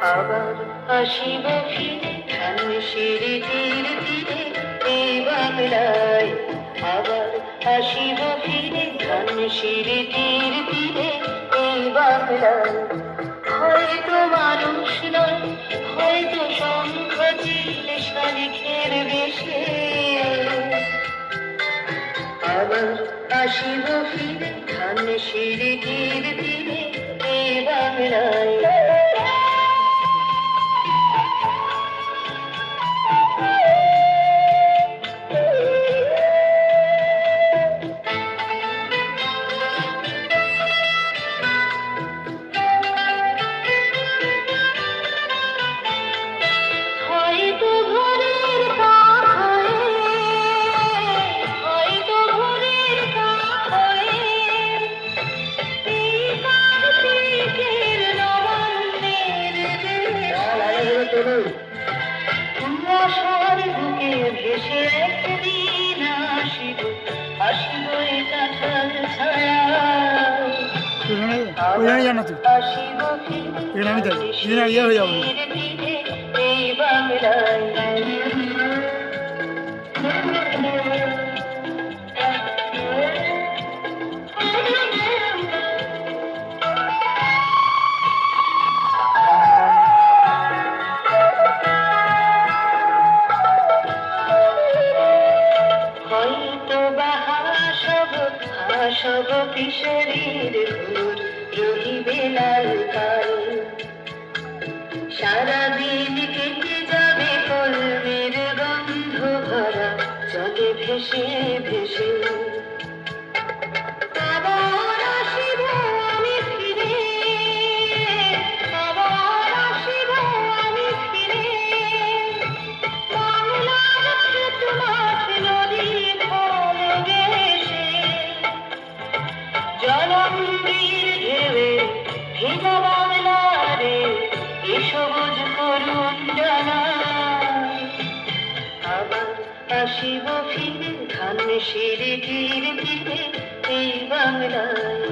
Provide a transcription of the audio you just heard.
আবার আসিব ফিরে ধানসিঁড়ির তীরে তীরে এই বাংলায়। আবার আসিব ফিরে ধানসিঁড়ির তীরে তীরে এই বাংলায়। হয়তো মানুষ নয়, হয়তো শঙ্খ চিল শালিখের বেশে। আবার আসিব ফিরে ধানসিঁড়ির তীরে তীরে এই বাংলায়। হয়তো ভোরের কাক হয়ে, হয়তো ভোরের কাক হয়ে এই কার্তিকের নবান্নের দেশে কুয়াশার বুকে ভেসে একদিন আসিব, আসিব এই কাঁঠাল ছায়ায়। ওইখানে জানা তুই আসিব ফিরে এখানে আমি যাই এখানে ইয়ে হয়ে যাবো ধীরে ধীরে এই বাংলায়। হয়তো বা হাসব কিশোরীর ঘোর রহিবে লাল কাল। সারাদিন কেটে যাবে কলমের গন্ধ ভরা জলে ভেসে ভেসে। আবার আসিব আমি ফিরে, আবার আসিব আমি ফিরে বাংলার ক্ষেত মাঠ নদী ফল ঘেঁষে। জলম্বির ঢেউয়ে ভেজা বাংলারে এ সবুজ করুণ জানায়। আবার আসিব ফিরে ধানসিঁড়ির তীরে তীরে এই বাংলায়।